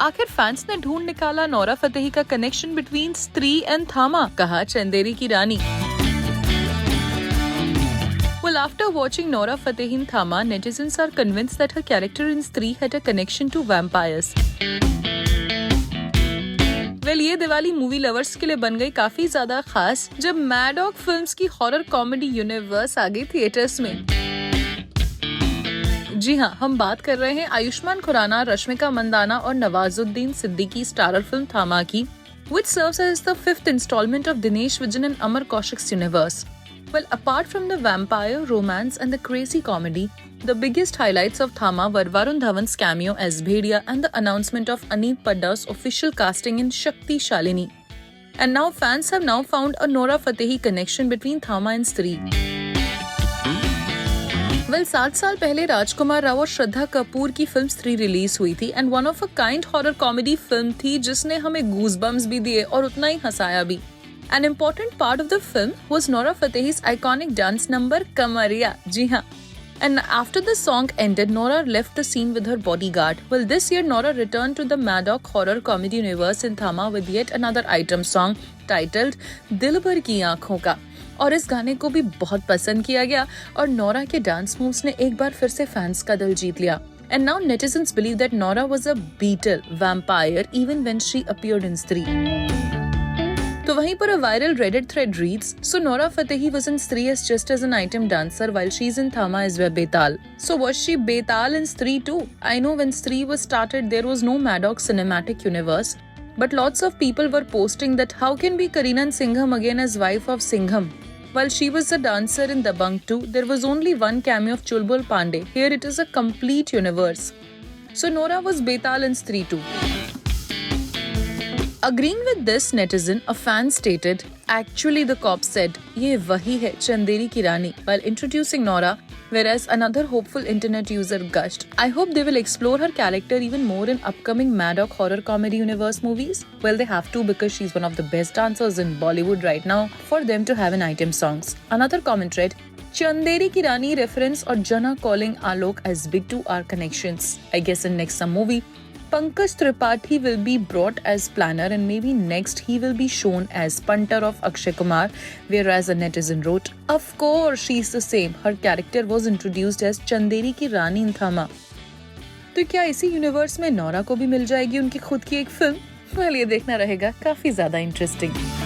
आखिर फैंस ने ढूंढ निकाला नोरा फतेही का कनेक्शन बिटवीन स्त्री एंड थामा, कहा चंदेरी की रानी। Well, after watching Nora Fateh in Thama, netizens are convinced that her character in Stree had a connection to vampires. Well, ये दिवाली मूवी लवर्स के लिए बन गई काफी ज्यादा खास जब मैडॉग फिल्म्स की हॉरर कॉमेडी यूनिवर्स आ गई थिएटर्स में। जी हाँ, हम बात कर रहे हैं आयुष्मान खुराना, रश्मिका मंदाना और नवाजुद्दीन सिद्दीकी स्टारर फिल्म थामा की, which serves as the 5th installment of Dinesh Vijan and Amar Kaushik's universe. Well, apart from the vampire, romance and the crazy comedy, the biggest highlights of Thama were Varun Dhawan's cameo as Bhediya and the announcement of Aneep Padda's official casting in Shakti Shalini. And now fans have now found a Nora Fatehi connection between Thama and Stree. Well, 7 साल पहले राजकुमार राव और श्रद्धा कपूर की film स्त्री release हुई थी and one of a kind horror comedy film थी जिसने हमें गूज़बम्स भी दिए और उतना ही हंसाया भी। An important part of the film was Nora Fatehi's iconic dance number Kamariya. जी हाँ. And after the song ended, Nora left the scene with her bodyguard. Well, this year Nora returned to the Maddock horror comedy universe in Thama with yet another item song titled दिलबर की आँखों का। और इस गाने को भी बहुत पसंद किया गया और नोरा के डांस मूव्स ने एक बार फिर से फैंस का दिल जीत लिया। And now netizens believe that Nora was a beetle vampire even when she appeared in Stree. तो वहीं पर a viral Reddit thread reads, so Nora Fatehi was in Stree as just as an item dancer while she's in Thama as Betal. So was she Betal in Stree too? I know when Stree was started there was no Maddock cinematic universe, but lots of people were posting that how can be Kareena Singham again as wife of Singham? While she was a dancer in Dabangg 2, there was only one cameo of Chulbul Pandey. Here it is a complete universe. So Nora was Betal in Stree too. Agreeing with this netizen, a fan stated, "Actually, the cop said, ये वही है चंदेरी की रानी," while introducing Nora, whereas another hopeful internet user gushed, "I hope they will explore her character even more in upcoming Maddock horror comedy universe movies." Well, they have to because she's one of the best dancers in Bollywood right now for them to have an item songs. Another comment read, Chanderi ki Rani reference or Jana calling Alok as big to our connections. I guess in next some movie, Pankaj Tripathi will be brought as planner and maybe next he will be shown as punter of Akshay Kumar, whereas a netizen wrote, "Of course she's the same. Her character was introduced as Chanderi ki Rani in Thama." तो क्या इसी universe में Nora को भी मिल जाएगी उनकी खुद की एक फिल्म? well, ये देखना रहेगा काफी ज्यादा इंटरेस्टिंग।